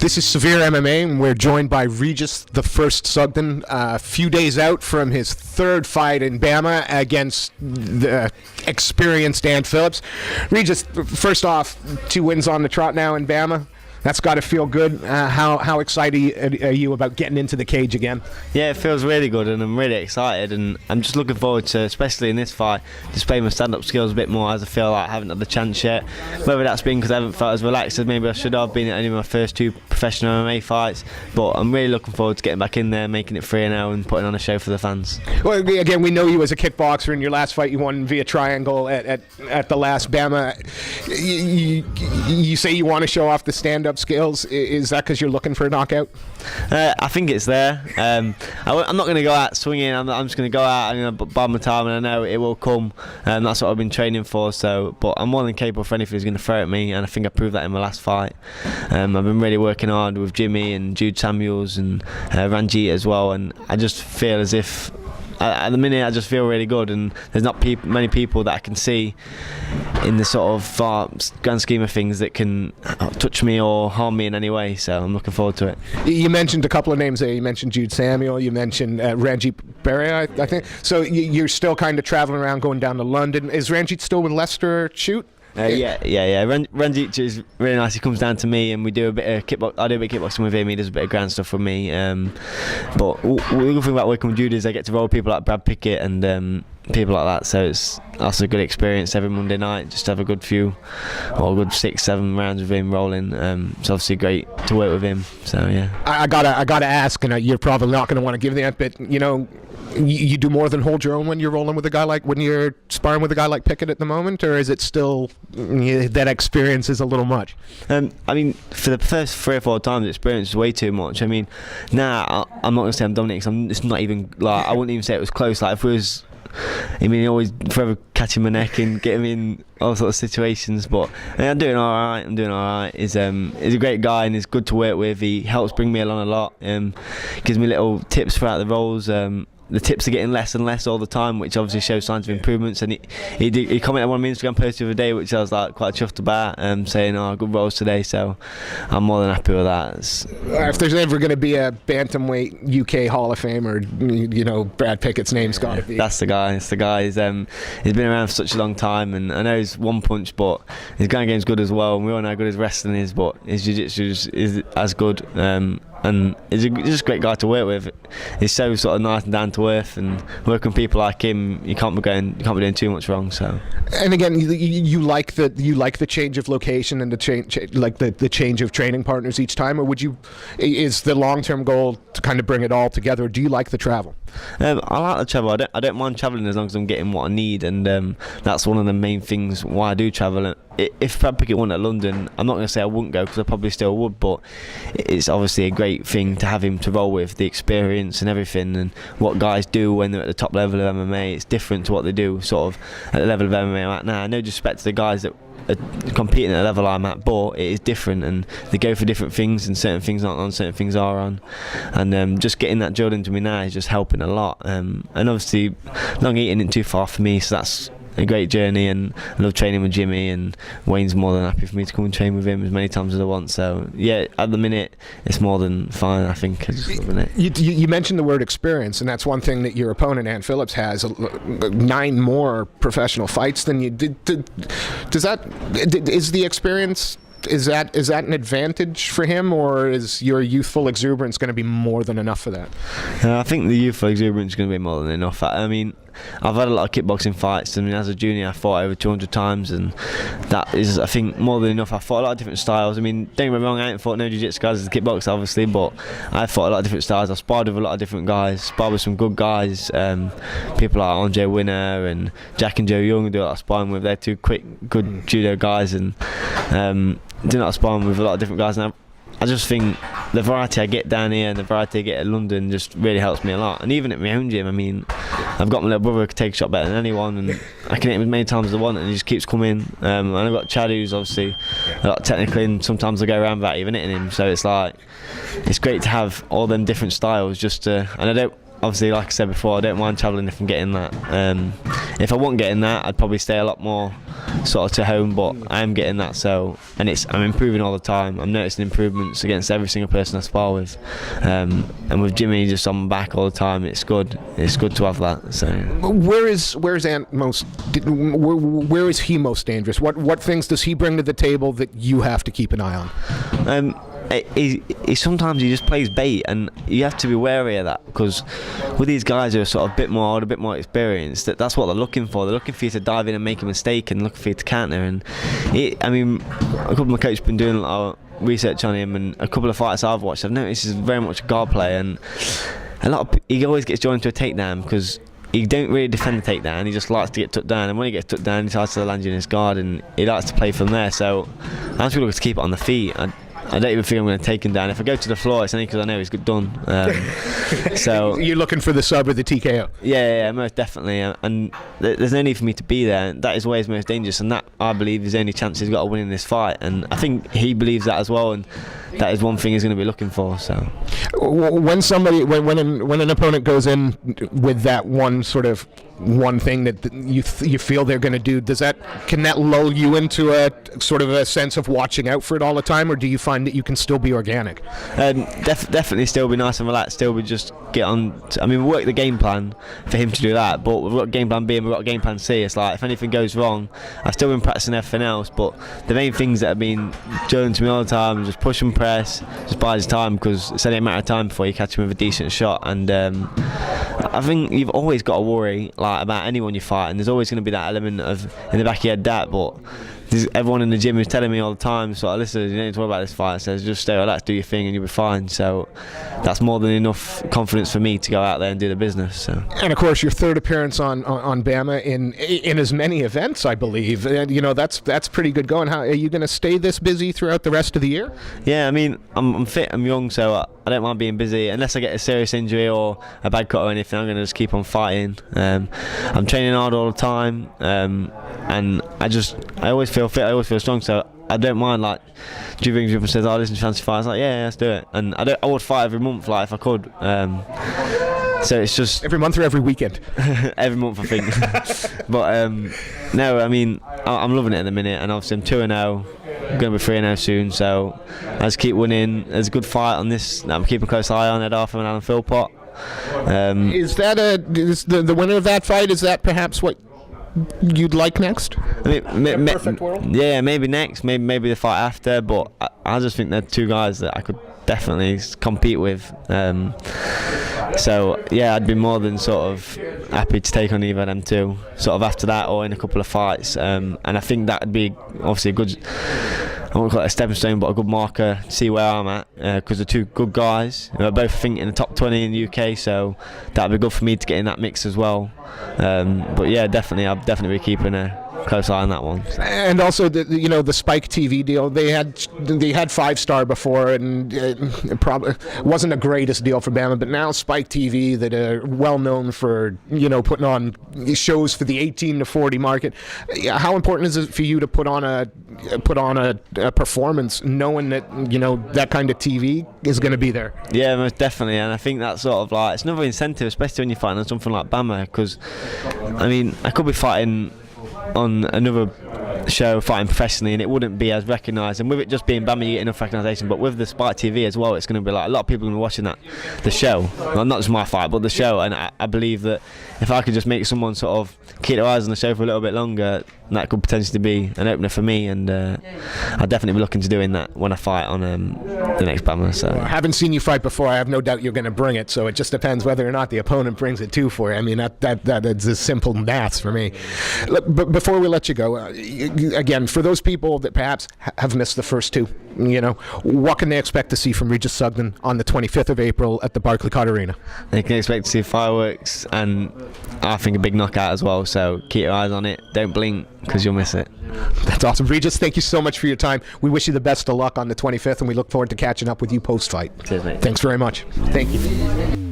This is Severe MMA, and we're joined by Regis the First Sugden, a few days out from his third fight in BAMMA against the experienced Ant Phillips. Regis, first off, 2 wins on the trot now in BAMMA. That's got to feel good. How excited are you about getting into the cage again? Yeah, it feels really good, and I'm really excited, and I'm just looking forward to, especially in this fight, display my stand-up skills a bit more, as I feel like I haven't had the chance yet. Whether that's been because I haven't felt as relaxed as maybe I should have been at only my first 2 professional MMA fights, but I'm really looking forward to getting back in there, making it 3-0 and putting on a show for the fans. Well, again, we know you as a kickboxer. In your last fight, you won via triangle at the last BAMMA. You say you want to show off the stand-up skills. Is that because you're looking for a knockout? I think it's there. I'm not going to go out swinging. I'm just going to go out and bide my time, and I know it will come. That's what I've been training for. But I'm more than capable for anything who's going to throw at me, and I think I proved that in my last fight. I've been really working hard with Jimmy and Jude Samuels and Ranjit as well, and I just feel as if at the minute I just feel really good, and there's not many people that I can see in the sort of grand scheme of things that can touch me or harm me in any way, so I'm looking forward to it. You mentioned a couple of names there. You mentioned Jude Samuel, you mentioned Ranjit Berry, I think. So you're still kind of traveling around, going down to London. Is Ranjit still with Leicester Shoot? Yeah. Ranjit is really nice. He comes down to me, and we do a bit of kickboxing. I do a bit of kickboxing with him. He does a bit of ground stuff with me. But the good thing about working with Jude is I get to roll with people like Brad Pickett and people like that. So that's a good experience every Monday night. Just have a good 6-7 rounds with him rolling. It's obviously great to work with him. So yeah. I gotta ask, and you're probably not going to want to give the answer, but you do more than hold your own when you're rolling with a guy when you're sparring with a guy like Pickett at the moment, or is it still that experience is a little much? I mean, for the first 3 or 4 times, the experience is way too much. I mean, now I'm not going to say I'm dominating, because it's not even like, I wouldn't even say it was close. Like if it was, he always forever catching my neck and getting me in all sorts of situations, but I'm doing all right. He's a great guy, and he's good to work with. He helps bring me along a lot, gives me little tips throughout the rolls. The tips are getting less and less all the time, which obviously shows signs of improvements. And he commented on one of my Instagram posts the other day, which I was like quite chuffed about, saying, "Oh, good rolls today." So I'm more than happy with that. If there's ever going to be a bantamweight UK Hall of Famer, Brad Pickett's name's got to be. That's the guy. He's been around for such a long time, and I know he's one punch, but his ground game's good as well. And we all know how good his wrestling is, but his jiu-jitsu is as good. And he's just a great guy to work with. He's so sort of nice and down to earth, and working with people like him, you can't be doing too much wrong. So. And again, you like the change of location and the change of training partners each time, or is the long-term goal to kind of bring it all together? Do you like the travel? I like the travel. I don't mind traveling as long as I'm getting what I need, and that's one of the main things why I do travel. If Brad Pickett won at London, I'm not going to say I wouldn't go, because I probably still would, but it's obviously a great thing to have him to roll with, the experience and everything, and what guys do when they're at the top level of MMA. It's different to what they do sort of at the level of MMA right now. No disrespect to the guys that are competing at the level I'm at, but it is different, and they go for different things, and certain things aren't on, certain things are on, and just getting that drilled into me now is just helping a lot, and obviously Long Eaton isn't too far for me, so that's a great journey, and I love training with Jimmy, and Wayne's more than happy for me to come and train with him as many times as I want. So yeah, at the minute it's more than fine. I think I'm just loving it. You mentioned the word experience, and that's one thing that your opponent Ant Phillips has 9 more professional fights than you did. Is the experience? Is that an advantage for him, or is your youthful exuberance going to be more than enough for that? I think the youthful exuberance is going to be more than enough. I mean, I've had a lot of kickboxing fights. I mean, as a junior, I fought over 200 times, and that is, I think, more than enough. I fought a lot of different styles. I mean, don't get me wrong, I ain't fought no jiu-jitsu guys as a kickboxer, obviously, but I fought a lot of different styles. I sparred with a lot of different guys, sparred with some good guys, people like Andre Winner and Jack and Joe Young, I do a lot of sparring with. They're 2 quick, good judo guys, and do a lot of sparring with a lot of different guys. And I just think the variety I get down here and the variety I get at London just really helps me a lot. And even at my own gym, I mean, I've got my little brother who can take a shot better than anyone, and I can hit him as many times as I want, and he just keeps coming. And I've got Chad, who's obviously a lot technically, and sometimes I go around without even hitting him. So it's like, it's great to have all them different styles. And obviously, like I said before, I don't mind travelling if I'm getting that. If I wasn't getting that, I'd probably stay a lot more sort of to home, but I am getting that, so, and I'm improving all the time. I'm noticing improvements against every single person I spar with, and with Jimmy just on my back all the time, it's good to have that. So where is Ant most? Where is he most dangerous? What things does he bring to the table that you have to keep an eye on? He sometimes he just plays bait, and you have to be wary of that, because with these guys who are sort of a bit more old, a bit more experienced, that's what they're looking for. They're looking for you to dive in and make a mistake, and looking for you to counter. And I mean, a couple of my coaches have been doing a lot of research on him, and a couple of fights I've watched, I've noticed he's very much a guard player, and he always gets joined to a takedown because he don't really defend the takedown. He just likes to get took down, and when he gets took down, he tries to land you in his guard, and he likes to play from there. So I'm just looking to keep it on the feet. I don't even think I'm going to take him down. If I go to the floor, it's only because I know he's done. So you're looking for the sub or the TKO? Yeah, most definitely. And there's no need for me to be there. That is where he's most dangerous, and that, I believe, is the only chance he's got of winning this fight. And I think he believes that as well, and that is one thing he's going to be looking for. So when an opponent goes in with that one thing that you feel they're going to do, can that lull you into a sort of a sense of watching out for it all the time, or do you find that you can still be organic? Definitely still be nice and relaxed, still be just get on. We work the game plan for him to do that, but we've got game plan B and we've got game plan C. It's like if anything goes wrong, I've still been practicing everything else, but the main things that have been drilled to me all the time, just push and press, just buy his time, because it's only a matter of time before you catch him with a decent shot. And I think you've always got to worry about anyone you fight, and there's always going to be that element of in the back of your head but everyone in the gym is telling me all the time, so listen, you don't need to worry about this fight. So just stay relaxed, do your thing, and you'll be fine. So that's more than enough confidence for me to go out there and do the business. So. And of course, your third appearance on BAMMA in as many events, I believe. And that's pretty good going. How are you going to stay this busy throughout the rest of the year? Yeah, I'm fit, I'm young, so I don't mind being busy. Unless I get a serious injury or a bad cut or anything, I'm going to just keep on fighting. I'm training hard all the time, and I always feel fit, I always feel strong, so I don't mind. Like, Drew rings me up and says, listen to fancy fight. I was like, yeah, let's do it. And I would fight every month, like, if I could. So it's just every month or every weekend? Every month, I think. But no, I'm loving it at the minute, and obviously I'm 2-0, I'm going to be 3-0 soon, so I just keep winning. There's a good fight on this that I'm keeping a close eye on, Ed Arthur and Ant Phillips. Is the winner of that fight, is that perhaps what you'd like next? Perfect world? Yeah, maybe next, maybe the fight after, but I just think they're two guys that I could definitely compete with. So yeah, I'd be more than sort of happy to take on either of them two, sort of after that or in a couple of fights. And I think that would be obviously a good, I won't call it a stepping stone, but a good marker to see where I'm at, because they're two good guys who are both, I think, in the top 20 in the UK, so that'd be good for me to get in that mix as well. But yeah, definitely, I'll definitely be keeping a close eye on that one. And also, the Spike TV deal, they had 5 Star before, and it probably wasn't the greatest deal for BAMMA, but now Spike TV, that are well known for putting on shows for the 18 to 40 market. How important is it for you to put on a performance, knowing that that kind of TV is going to be there? Yeah, most definitely, and I think that's sort of like, it's another incentive, especially when you're fighting on something like BAMMA, because I could be fighting on another show, fighting professionally, and it wouldn't be as recognised, and with it just being BAMMA, you get enough recognisation. But with the Spike TV as well, it's going to be like a lot of people are going to be watching the show, well, not just my fight, but the show. And I believe that if I could just make someone sort of keep their eyes on the show for a little bit longer, that could potentially be an opener for me, and I'd definitely be looking to doing that when I fight on the next BAMMA. So I haven't seen you fight before. I have no doubt you're going to bring it, so it just depends whether or not the opponent brings it too for you. That is a simple maths for me. But before we let you go, again, for those people that perhaps have missed the first two, what can they expect to see from Regis Sugden on the 25th of April at the Barclaycard Arena? They can expect to see fireworks, and I think a big knockout as well, so keep your eyes on it, don't blink, because you'll miss it. That's awesome. Regis, thank you so much for your time. We wish you the best of luck on the 25th, and we look forward to catching up with you post-fight. Cheers, mate. Thanks very much. Thank you.